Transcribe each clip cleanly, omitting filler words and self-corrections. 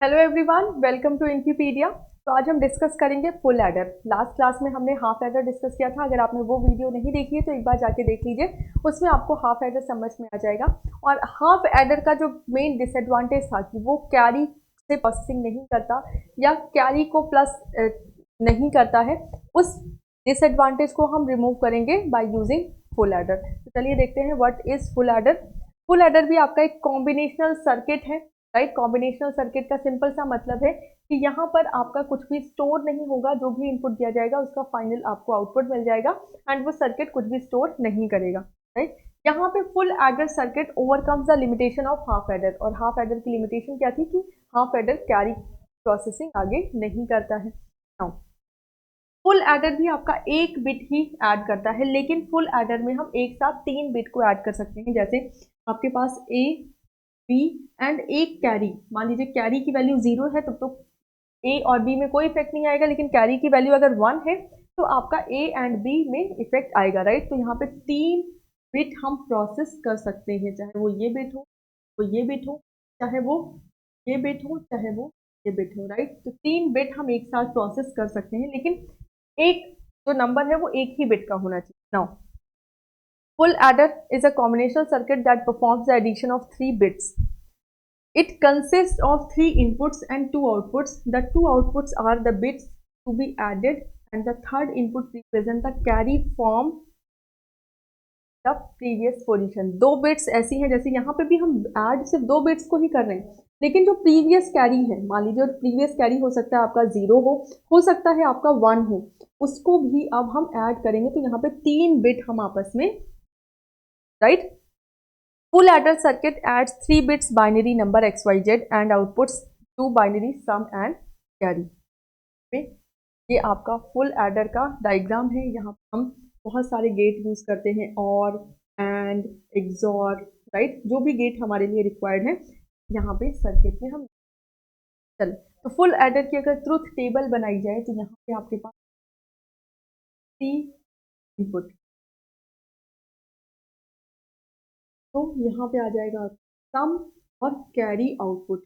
Hello everyone, welcome to Infipedia. तो आज हम डिस्कस करेंगे फुल एडर। लास्ट क्लास में हमने हाफ एडर डिस्कस किया था। अगर आपने वो वीडियो नहीं देखी है तो एक बार जाके देख लीजिए, उसमें आपको हाफ एडर समझ में आ जाएगा। और हाफ एडर का जो मेन डिसएडवांटेज था कि वो कैरी से प्रोसेसिंग नहीं करता या कैरी को प्लस नहीं करता है, उस डिसएडवांटेज को हम रिमूव करेंगे बाय यूजिंग फुल एडर। तो चलिए देखते हैं what is full adder. Full adder भी आपका एक कॉम्बिनेशनल सर्किट है, राइट। कॉम्बिनेशनल सर्किट का सिंपल सा मतलब है कि यहाँ पर आपका कुछ भी स्टोर नहीं होगा, जो भी इनपुट दिया जाएगा उसका फाइनल आपको आउटपुट मिल जाएगा एंड वो सर्किट कुछ भी स्टोर नहीं करेगा, राइट। यहाँ पे full adder circuit overcomes the limitation of half adder. और हाफ एडर की लिमिटेशन क्या थी कि हाफ एडर कैरी प्रोसेसिंग आगे नहीं करता है। नाउ फुल एडर भी आपका एक बिट ही ऐड करता है, लेकिन फुल एडर में हम एक साथ 3 बिट को ऐड कर सकते हैं। जैसे आपके पास ए, बी एंड एक कैरी। मान लीजिए कैरी की वैल्यू 0 है, तब तो ए और बी में कोई इफेक्ट नहीं आएगा, लेकिन कैरी की वैल्यू अगर 1 है तो आपका ए एंड बी में इफेक्ट आएगा, राइट। तो यहाँ पे 3 बिट हम प्रोसेस कर सकते हैं, चाहे वो ये बिट हो, वो ये बिट हो, चाहे वो ये बिट हो, चाहे वो ये बिट हो, राइट। तो 3 बिट हम एक साथ प्रोसेस कर सकते हैं, लेकिन एक जो नंबर है वो एक ही बिट का होना चाहिए। Now full adder is a combinational circuit that performs the addition of 3 bits. It consists of 3 inputs and 2 outputs. The 2 outputs are the bits to be added, and the third input represent the carry from the previous position. 2 bits ऐसी हैं, जैसे यहाँ पे भी हम add सिर्फ 2 bits को ही कर रहे हैं, लेकिन जो प्रीवियस कैरी है, मान लीजिए प्रीवियस कैरी हो सकता है आपका 0 हो सकता है आपका 1 हो, उसको भी अब हम ऐड करेंगे तो यहाँ पे 3 बिट हम आपस में, right. Full adder circuit adds 3 bits binary number XYZ and outputs 2 binary sum and carry। ये आपका फुल एडर का डायग्राम है। यहाँ पर हम बहुत सारे गेट यूज करते हैं, और एंड, एक्सॉर, राइट। जो भी गेट हमारे लिए रिक्वायर्ड है यहाँ पे सर्किट में हम चल। तो फुल एडर की अगर ट्रुथ टेबल बनाई जाए तो यहाँ पे आपके पास 3 इनपुट, तो यहाँ पे आ जाएगा सम और कैरी आउटपुट।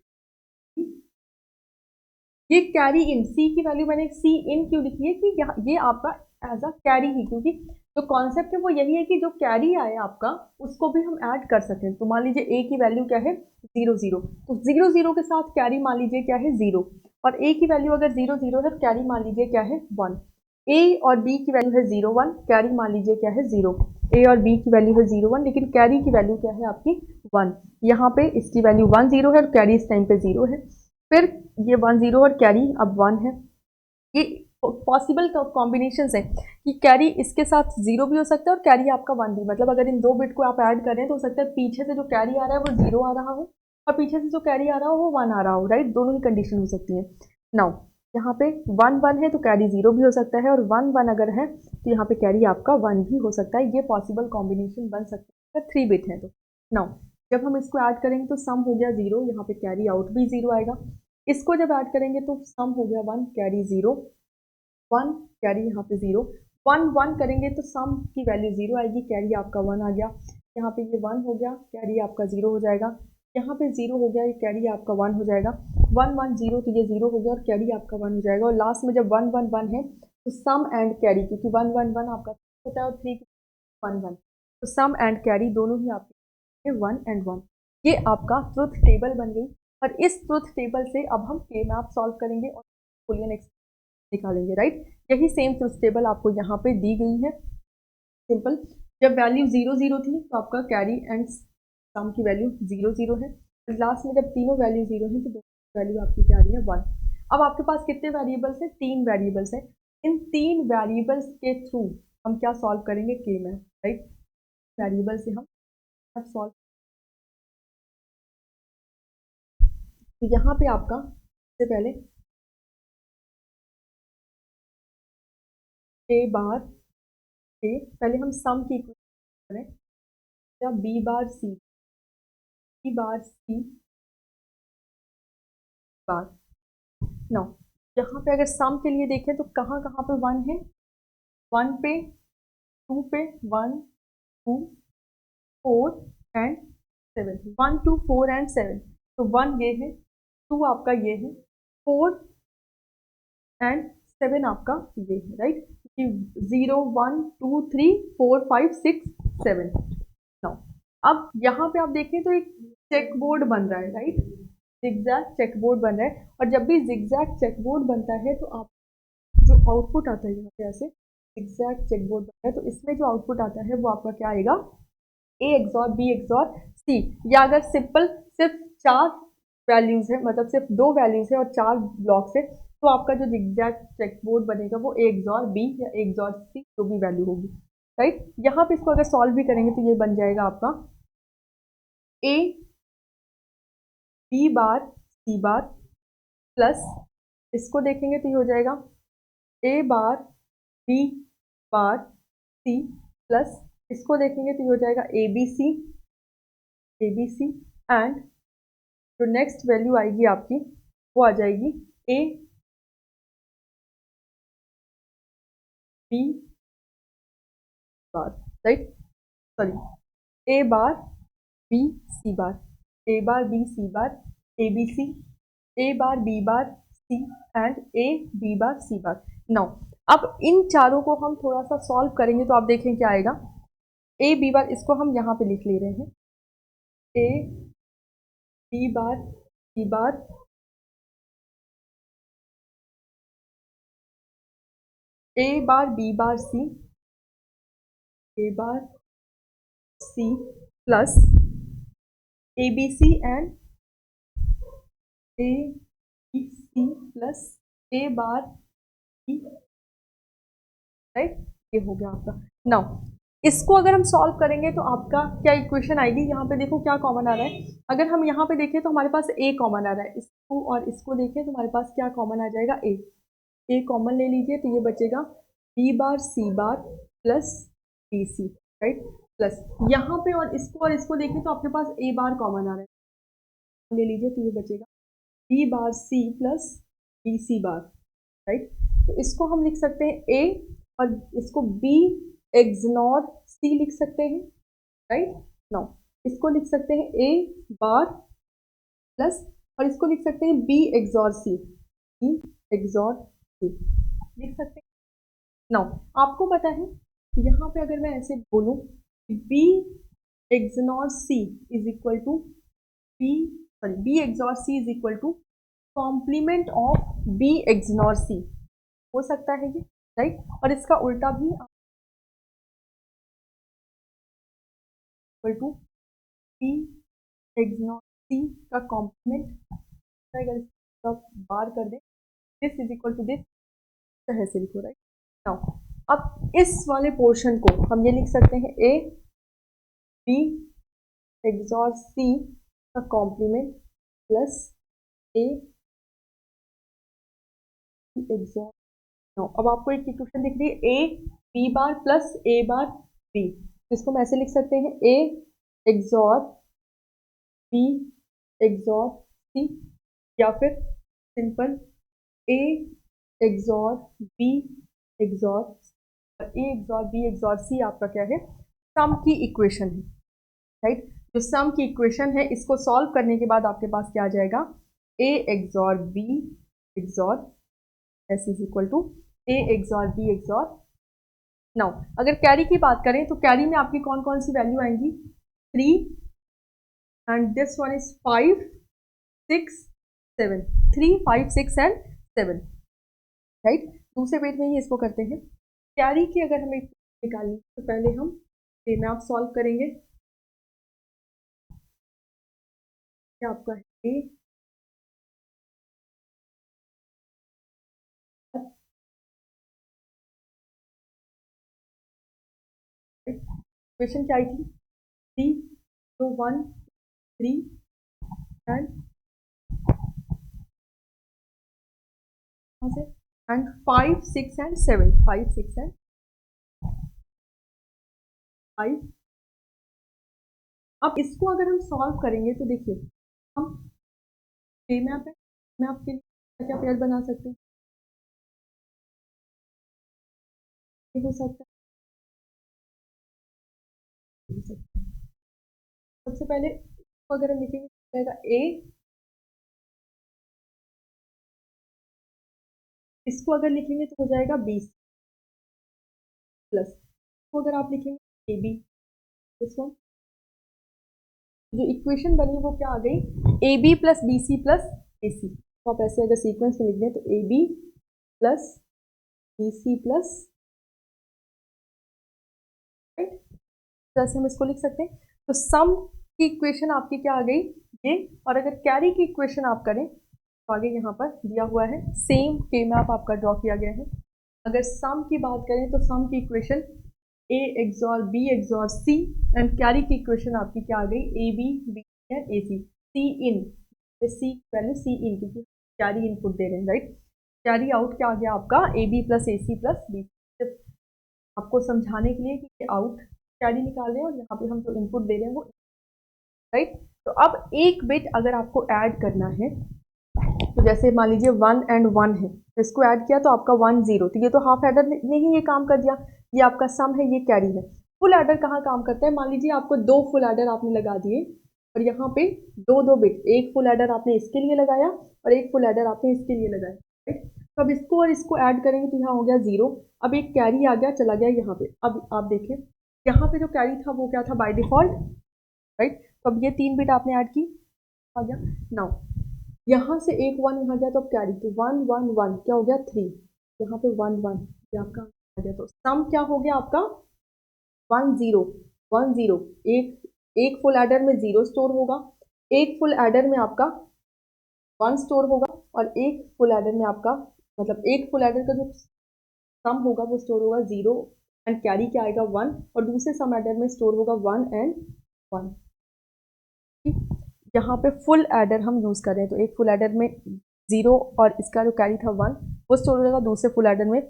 ये कैरी इन, सी की वैल्यू मैंने सी इन क्यों लिखी है कि ये आपका एज अ कैरी ही, क्योंकि जो कॉन्सेप्ट है वो यही है कि जो कैरी आए आपका उसको भी हम ऐड कर सकें। तो मान लीजिए ए की वैल्यू क्या है, 0 0, तो 0 0 के साथ कैरी मान लीजिए क्या है, 0। और ए की वैल्यू अगर 0 0 है तो कैरी मान लीजिए क्या है, 1। ए और बी की वैल्यू है 0 1, कैरी मान लीजिए क्या है, 0। ए और बी की वैल्यू है 0 1, लेकिन कैरी की वैल्यू क्या है आपकी, 1। यहाँ पे इसकी वैल्यू 1 0 है और कैरी इस टाइम पे 0 है। फिर ये 1 0 और कैरी अब 1 है। ये पॉसिबल कॉम्बिनेशन है कि कैरी इसके साथ 0 भी हो सकता है और कैरी आपका 1 भी। मतलब अगर इन 2 बिट को आप ऐड कर रहे हैं तो हो सकता है पीछे से जो कैरी आ रहा है वो 0 आ रहा हो और पीछे से जो कैरी आ रहा हो वो 1 आ रहा हो, राइट। दोनों ही कंडीशन हो सकती है। नाउ यहाँ पे 1 1 है तो कैरी 0 भी हो सकता है, और 1 1 अगर है तो यहाँ पे कैरी आपका 1 भी हो सकता है। ये पॉसिबल कॉम्बिनेशन बन सकता है अगर 3 बिट है तो। नाउ जब हम इसको ऐड करेंगे तो सम हो गया 0, यहाँ पे कैरी आउट भी 0 आएगा। इसको जब ऐड करेंगे तो सम हो गया 1, कैरी 0, 1, कैरी यहाँ पे 0। 1 1 करेंगे तो सम की वैल्यू 0 आएगी, कैरी आपका 1 आ गया। यहाँ पे ये 1 हो गया, कैरी आपका 0 हो जाएगा। यहाँ पे 0 हो गया, ये कैरी आपका 1 हो जाएगा। 1 1 0, तो ये 0 हो गया और कैरी आपका 1 हो जाएगा। और लास्ट में जब 1 1 1 है तो सम एंड कैरी, क्योंकि 1 1 1 आपका होता है और 3 1 1, तो सम एंड कैरी दोनों ही आपके 1 एंड 1। ये आपका ट्रुथ टेबल बन गई। और इस ट्रुथ टेबल से अब हम के मैप सॉल्व करेंगे और बुलियन निकालेंगे, राइट। यही सेम ट्रुथ टेबल आपको यहाँ पे दी गई है। सिंपल, जब वैल्यू 0 0 थी तो आपका कैरी एंड सम की वैल्यू 0 0 है। लास्ट में जब तीनों वैल्यू 0 है तो वैल्यू आपकी क्या आ रही है, 1। अब आपके पास कितने वेरिएबल्स हैं, 3 वेरिएबल्स हैं। इन 3 वेरिएबल्स के थ्रू हम क्या सॉल्व करेंगे, के मैप, राइट। वेरिएबल से हम सॉल्व, तो यहाँ पे आपका सबसे पहले ए बार ए, पहले हम सम की इक्वेशन करें, या बी बार सी, बी बार सी बार। नो, यहाँ पे अगर सम के लिए देखें तो कहाँ कहाँ पे 1 है, 1 पे, 2 पे, 1 2 4 एंड 7, 1 2 4 एंड 7। तो 1 ये है, 2 आपका ये है, 4 एंड 7 आपका ये है, राइट, कि 0 1 2 3 4 5 6 7। नाउ अब यहाँ पे आप देखें तो एक चेक बोर्ड बन रहा है, राइट, जिगजैग चेक बोर्ड बन रहा है। और जब भी जिगजैग चेक बोर्ड बनता है तो आप जो आउटपुट आता है यहाँ पे ऐसे जिगजैग चेक बोर्ड बनता है, तो इसमें जो आउटपुट आता है वो आपका क्या आएगा, ए एक्सॉर बी एक्सॉर सी। या अगर सिंपल सिर्फ 4 वैल्यूज है, मतलब सिर्फ 2 वैल्यूज है और 4 ब्लॉक्स है, तो आपका जो जिगजैग चेकबोर्ड बनेगा वो ए एक्सॉर बी या ए एक्सॉर सी जो भी वैल्यू होगी, राइट। यहाँ पे इसको अगर सॉल्व भी करेंगे तो ये बन जाएगा आपका A B bar C bar plus, इसको देखेंगे तो ये हो जाएगा ए bar B bar C plus, इसको देखेंगे तो ये हो जाएगा ए बी सी एंड जो नेक्स्ट वैल्यू आएगी आपकी वो आ जाएगी A B bar, right, sorry A bar B C bar, A bar B C bar, A B C, A bar B bar C and A B bar C bar. Now अब इन चारों को हम थोड़ा सा सॉल्व करेंगे तो आप देखें क्या आएगा, ए बी बार इसको हम यहाँ पे लिख ले रहे हैं, A B bar C bar A bar B bar C, A bar C plus A B C and A B C plus A bar B, right, ये हो गया आपका। नाउ इसको अगर हम सॉल्व करेंगे तो आपका क्या इक्वेशन आएगी, यहाँ पे देखो क्या कॉमन आ रहा है। अगर हम यहाँ पे देखें तो हमारे पास ए कॉमन आ रहा है, इसको और इसको देखें तो हमारे पास क्या कॉमन आ जाएगा, ए कॉमन ले लीजिए तो ये बचेगा B bar C bar plus B C, right, plus यहाँ पे और इसको देखें तो आपके पास ए बार कॉमन आ रहा है, ले लीजिए तो ये बचेगा B bar C plus B C bar, right. तो इसको हम लिख सकते हैं ए और इसको बी एक्सनॉर सी लिख सकते हैं, राइट। नाउ इसको लिख सकते हैं ए बार प्लस और इसको लिख सकते हैं बी एक्सॉर सी, बी एक्सॉर सी लिख सकते हैं। नाउ आपको पता है यहाँ पे अगर मैं ऐसे बोलूँ B XNOR C is equal to B, sorry B XOR C is equal to complement of B XNOR C, हो सकता है ये, राइट। और इसका उल्टा भी equal to B XNOR C का कॉम्प्लीमेंट, अगर इसका बार कर दे this is equal to this, तरह से लिखो, राइट। नाउ अब इस वाले पोर्शन को हम ये लिख सकते हैं ए बी एक्सॉर सी का complement plus A XOR. Now अब आपको एक इक्वेशन दिख रही है A B bar plus A bar B, इसको हम ऐसे लिख सकते हैं A XOR B XOR C, या फिर simple A XOR B XOR, A XOR B XOR C आपका क्या है, सम की इक्वेशन है, राइट। जो सम की इक्वेशन है इसको सॉल्व करने के बाद आपके पास क्या आ जाएगा, A XOR B XOR S is equal to A XOR B XOR. Now अगर कैरी की बात करें तो कैरी में आपकी कौन कौन सी वैल्यू आएंगी, 3 and this one is 5 6 7, 3 5 6 and 7, right. दूसरे पेज में ही इसको करते हैं, कैरी की अगर हमें निकालनी तो पहले हम ए में आप सॉल्व करेंगे, क्या आपका है ए इक्वेशन क्या आई थी, 3 तो 1 3 एंड से एंड 5 6 एंड 7, 5 6 एंड 5। अब इसको अगर हम सॉल्व करेंगे तो देखिए हम ए मैप है, मैं आपके लिए क्या क्या पेयर बना सकते हैं, ये हो सकता है, हो सकता है। सबसे पहले अगर हम लिखेंगे तो ए इसको अगर लिखेंगे तो हो जाएगा बी प्लस, तो अगर आप लिखेंगे ए बी, दिस वन जो इक्वेशन बनी वो क्या आ गई, A B plus B C plus A C. तो आप ऐसे अगर सीक्वेंस में लिख दें तो A B plus B C plus, right, जैसे हम इसको लिख सकते हैं। तो सम की इक्वेशन आपकी क्या आ गई ये, और अगर कैरी की इक्वेशन आप करें तो आगे यहाँ पर दिया हुआ है सेम के मैप आपका ड्रॉ किया गया है। अगर सम की बात करें तो सम की equation A XOR B XOR C, and carry की इक्वेशन आपकी क्या आ गई, A B B and A C, C in, C value C in, क्योंकि कैरी इनपुट दे रहे हैं, राइट। कैरी आउट क्या आ गया आपका, A B plus A C plus B. आपको समझाने के लिए कि आउट कैरी निकाल रहे हैं और यहाँ पे हम जो इनपुट दे रहे हैं वो, राइट। तो अब एक बिट अगर आपको ऐड करना है, तो जैसे मान लीजिए 1 एंड 1 है, तो इसको ऐड किया तो आपका 1 0, तो ये तो हाफ एडर ने ही ये काम कर दिया, ये आपका सम है, ये कैरी है। फुल एडर कहाँ काम करता है, मान लीजिए आपको 2 फुल एडर आपने लगा दिए और यहाँ पे 2 बिट, एक फुल एडर आपने इसके लिए लगाया और एक फुल एडर आपने इसके लिए लगाया, राइट। तो अब इसको और इसको ऐड करेंगे तो यहाँ हो गया 0, अब एक कैरी आ गया, चला गया यहाँ पे। अब आप देखें यहाँ पे जो कैरी था वो क्या था बाय डिफॉल्ट, राइट। तो अब ये 3 बिट आपने ऐड की, आ गया। नाउ यहाँ से एक 1 यहाँ गया तो अब कैरी, तो 1 1 1 क्या हो गया 3, यहाँ पे 1 1 ये आपका आ गया। तो सम क्या हो गया आपका 1 0 1 0, एक फुल एडर में 0 स्टोर होगा, एक फुल एडर में आपका 1 स्टोर होगा, और एक फुल एडर में आपका, मतलब एक फुल एडर का जो सम होगा वो स्टोर होगा 0 एंड कैरी क्या आएगा 1, और दूसरे सम एडर में स्टोर होगा 1 एंड 1। यहाँ पे फुल एडर हम यूज़ कर रहे हैं, तो एक फुल एडर में 0 और इसका जो कैरी था 1 वो स्टोर हो जाएगा, दूसरे फुल एडर में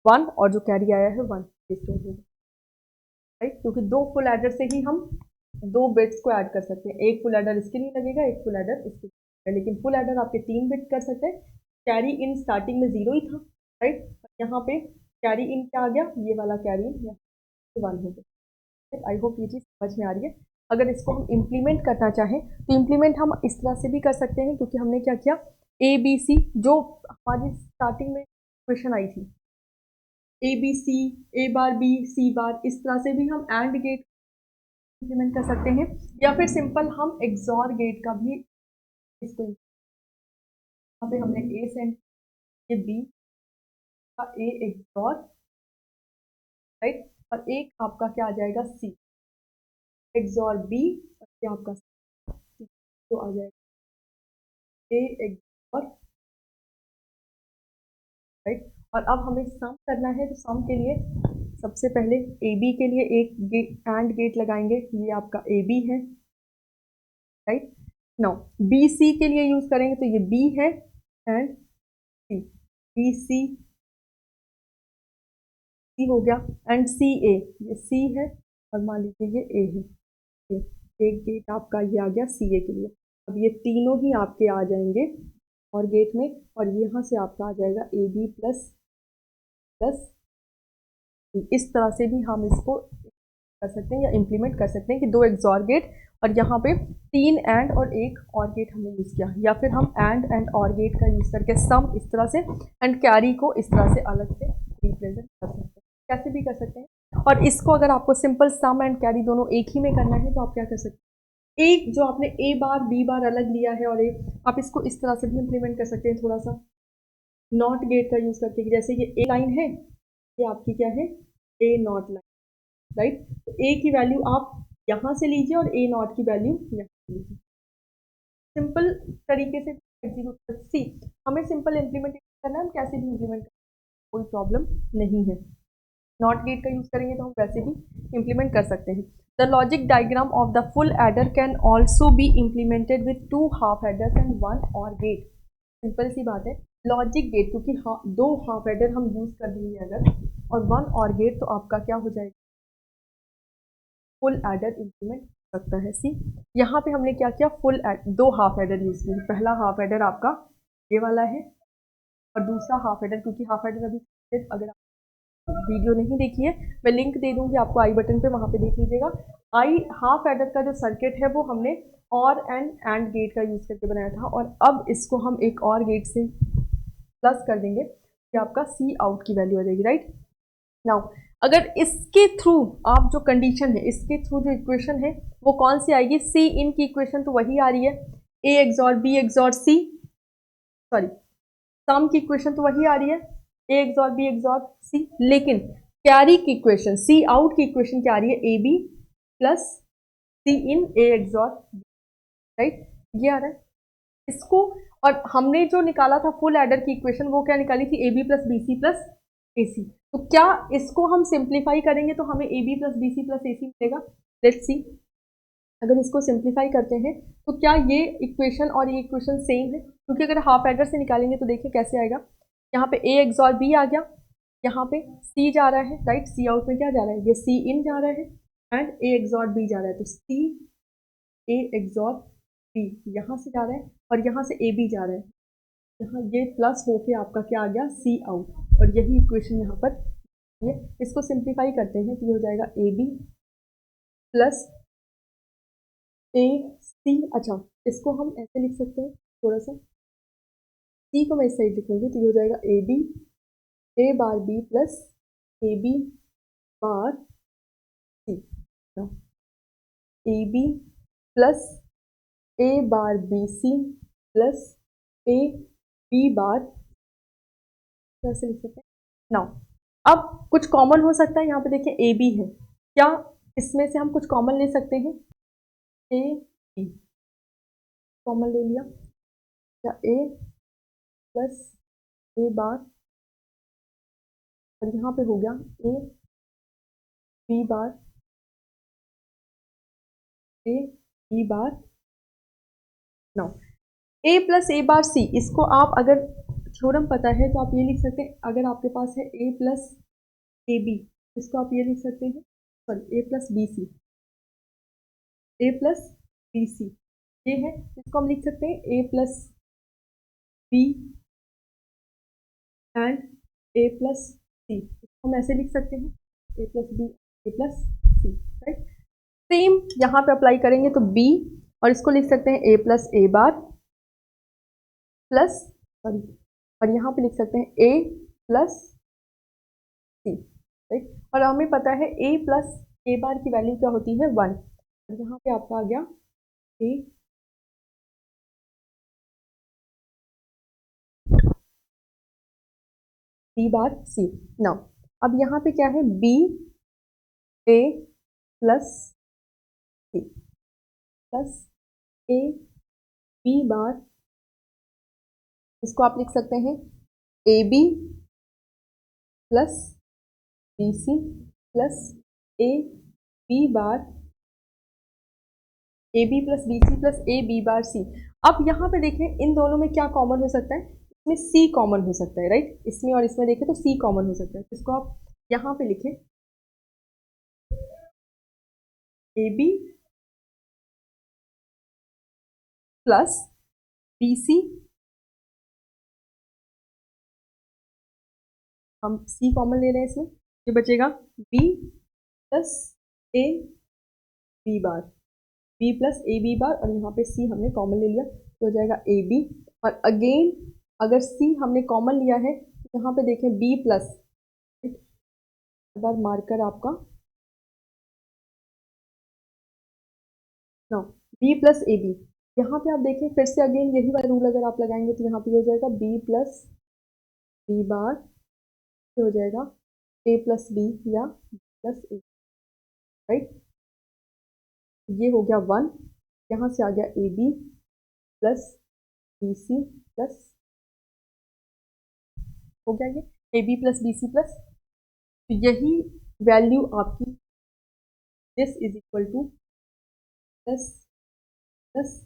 1 और जो कैरी आया है 1 ये स्टोर होगा, राइट। क्योंकि 2 फुल एडर से ही हम 2 बिट्स को ऐड कर सकते हैं, एक फुल एडर इसके लिए लगेगा, एक फुल एडर इसके लिए, लेकिन फुल एडर आपके 3 बिट कर सकते हैं। कैरी इन स्टार्टिंग में 0 ही था, राइट, यहाँ पे कैरी इन क्या आ गया, ये वाला कैरी इन 1 हो गया। आई होप ये चीज़ समझ में आ रही है। अगर इसको हम इम्प्लीमेंट करना चाहें तो इम्प्लीमेंट हम इस तरह से भी कर सकते हैं, क्योंकि हमने क्या किया, ए बी सी जो हमारी स्टार्टिंग में क्वेश्चन आई थी, A B C, A bar B C बार, इस तरह से भी हम एंड गेट इम्प्लीमेंट कर सकते हैं, या फिर सिंपल हम एक्सॉर गेट का भी इसको, यहाँ पे हमने ए सेंड, ये बी का ए एक्सॉर, राइट, और एक आपका क्या आ जाएगा सी एक्सॉर बी, और क्या आपका तो आ जाएगा ए एक्सॉर, राइट। और अब हमें सम करना है, तो सम के लिए सबसे पहले ए बी के लिए एक एंड गेट लगाएंगे, ये आपका ए बी है, राइट। नाउ बी सी के लिए यूज करेंगे तो ये बी है एंड सी, बी सी सी हो गया, एंड सी ए, ये सी है और मान लीजिए ये ए है, एक गेट आपका ये आ गया सी ए के लिए। अब ये तीनों ही आपके आ जाएंगे और गेट में, और यहाँ से आपका आ जाएगा ए बी प्लस प्लस, इस तरह से भी हम इसको कर सकते हैं या इम्प्लीमेंट कर सकते हैं कि 2 एक्सॉर गेट और यहाँ पे 3 एंड और एक और गेट हमने यूज़ किया, या फिर हम एंड और गेट का यूज़ करके सम इस तरह से एंड कैरी को इस तरह से अलग से रिप्रेजेंट कर सकते हैं, कैसे भी कर सकते हैं। और इसको अगर आपको सिंपल सम एंड कैरी दोनों एक ही में करना है तो आप क्या कर सकते हैं, एक जो आपने ए बार बी बार अलग लिया है और एक आप इसको इस तरह से भी इम्प्लीमेंट कर सकते हैं, थोड़ा सा नॉट गेट का यूज़ करके, जैसे ये ए लाइन है, ये आपकी क्या है ए नॉट लाइन, राइट। तो ए की वैल्यू आप यहाँ से लीजिए और ए नॉट की वैल्यू यहाँ से लीजिए, सिंपल तरीके से एग्जीक्यूट कर। सी हमें सिंपल इम्प्लीमेंट करना है, हम कैसे भी इम्प्लीमेंट करना है, कोई प्रॉब्लम नहीं है। नॉट गेट का यूज़ करेंगे तो हम वैसे भी इम्प्लीमेंट कर सकते हैं। The logic diagram of the full adder can also be implemented with 2 half aiders and 1 और गेट। सिंपल सी बात है, लॉजिक गेट क्योंकि 2 हाफ एडर हम यूज़ कर देंगे अगर और 1 और गेट, तो आपका क्या हो जाएगा, फुल एडर इम्प्लीमेंट सकता है। सी यहाँ पे हमने क्या किया, फुल 2 हाफ एडर यूज़ किए, पहला हाफ एडर आपका ये वाला है और दूसरा हाफ एडर, क्योंकि हाफ एडर अभी अगर वीडियो नहीं देखी है मैं लिंक दे दूंगी आपको आई बटन पे, वहाँ पे देख लीजिएगा। आई हाफ एडर का जो सर्किट है वो हमने और एंड गेट का यूज़ करके बनाया था, और अब इसको हम एक और गेट से प्लस कर देंगे। ये आपका सी आउट की वैल्यू आ जाएगी, राइट। नाउ अगर इसके थ्रू आप जो कंडीशन है, इसके थ्रू जो इक्वेशन है वो कौन सी आएगी, सी इन की इक्वेशन तो वही आ रही है, A XOR B XOR C, sorry sum की इक्वेशन तो वही आ रही है, A XOR B XOR C, लेकिन कैरी की इक्वेशन, सी आउट की इक्वेशन क्या आ रही है, A B plus C in A XOR, right, ये आ रहा है इसको। और हमने जो निकाला था फुल एडर की इक्वेशन वो क्या निकाली थी, A B plus B C plus A C. तो क्या इसको हम सिंप्लीफाई करेंगे तो हमें A B plus B C plus A C मिलेगा, लेट्स सी। अगर इसको सिंप्लीफाई करते हैं तो क्या ये इक्वेशन और ये इक्वेशन सेम है, क्योंकि अगर हाफ एडर से निकालेंगे तो देखिए कैसे आएगा, यहाँ पे ए एक्सॉर बी आ गया, यहाँ पे सी जा रहा है, राइट, सी आउट में क्या जा रहा है, ये सी इन जा रहा है एंड ए एक्सॉर बी जा रहा है, तो सी ए एक्सॉर बी यहाँ से जा रहा है और यहाँ से ए बी जा रहा है, यहाँ ये प्लस होके आपका क्या आ गया, सी आउट, और यही इक्वेशन यहाँ पर ये। इसको सिंप्लीफाई करते हैं तो ये हो जाएगा ए बी प्लस ए सी, अच्छा इसको हम ऐसे लिख सकते हैं थोड़ा सा, सी को मैं इस साइड लिखूंगी तो ये हो जाएगा A B A bar B plus A B bar C, A B plus A bar B C plus A B bar, ऐसे लिख सकते हैं। नाउ अब कुछ कॉमन हो सकता है, यहाँ पे देखिए ए बी है, क्या इसमें से हम कुछ कॉमन ले सकते हैं, ए बी कॉमन ले लिया, या ए प्लस ए बार और यहाँ पे हो गया A B bar A B bar. Now A plus A bar C, इसको आप अगर थ्योरम पता है तो आप ये लिख सकते हैं, अगर आपके पास है ए प्लस ए बी, इसको आप ये लिख सकते हैं, sorry A plus B C, A plus B C ये है, इसको हम लिख सकते हैं A plus B and A plus C, हम ऐसे लिख सकते हैं A plus B A plus C, right. Same यहाँ पे अप्लाई करेंगे तो बी, और इसको लिख सकते हैं A plus A bar plus, sorry, और यहाँ पे लिख सकते हैं ए प्लस सी, राइट। और हमें पता है ए प्लस ए बार की वैल्यू क्या होती है, 1, और यहाँ पे आपका आ गया A B bar C. Now अब यहाँ पे क्या है, B A plus C plus A B bar, इसको आप लिख सकते हैं A B plus B C plus A B bar, A B plus B C plus A B bar C. अब यहाँ पे देखें इन दोनों में क्या कॉमन हो सकता है, इसमें सी कॉमन हो सकता है, राइट, इसमें और इसमें देखें तो सी कॉमन हो सकता है, इसको आप यहाँ पे लिखें A B plus B C, हम सी कॉमन ले रहे हैं इसमें, ये बचेगा B plus A B bar, B plus A B bar, और यहाँ पे सी हमने कॉमन ले लिया तो हो जाएगा ए बी, और अगेन अगर सी हमने कॉमन लिया है तो यहाँ पे देखें बी प्लस, बार मार्कर आपका ना, बी प्लस ए बी, यहाँ पे आप देखें फिर से अगेन यही वाला रूल अगर आप लगाएंगे तो यहाँ पे हो जाएगा बी प्लस बी बार, हो जाएगा ए प्लस बी या प्लस ए, राइट, ये हो गया 1, यहाँ से आ गया A B plus B C plus, हो गया ये A B plus B C plus, तो यही वैल्यू आपकी this is equal to plus plus,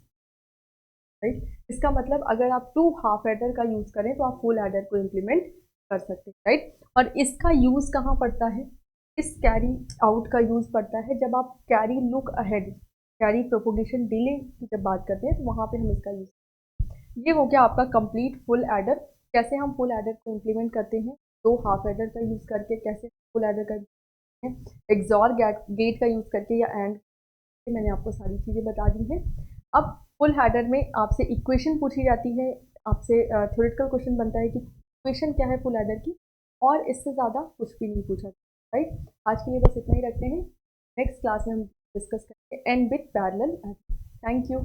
right. इसका मतलब अगर आप 2 हाफ एडर का यूज़ करें तो आप फुल एडर को इम्प्लीमेंट कर सकते हैं, राइट। और इसका यूज़ कहाँ पड़ता है, इस कैरी आउट का यूज़ पड़ता है जब आप carry look ahead, carry propagation delay की जब बात करते हैं तो वहाँ पे हम इसका यूज़। ये हो गया आपका कंप्लीट फुल एडर, कैसे हम फुल एडर को इम्प्लीमेंट करते हैं, 2 हाफ एडर का यूज़ करके कैसे फुल एडर का एक्सॉर गेट का यूज़ करके, या एंड, मैंने आपको सारी चीज़ें बता दी हैं। अब फुल हेडर में आपसे इक्वेशन पूछी जाती है, आपसे थ्योरेटिकल क्वेश्चन बनता है कि इक्वेशन क्या है फुल एडर की, और इससे ज़्यादा कुछ भी नहीं पूछा, राइट। आज के लिए बस इतना ही रखते हैं, नेक्स्ट क्लास में हम डिस्कस करेंगे and with parallel adder. Thank you.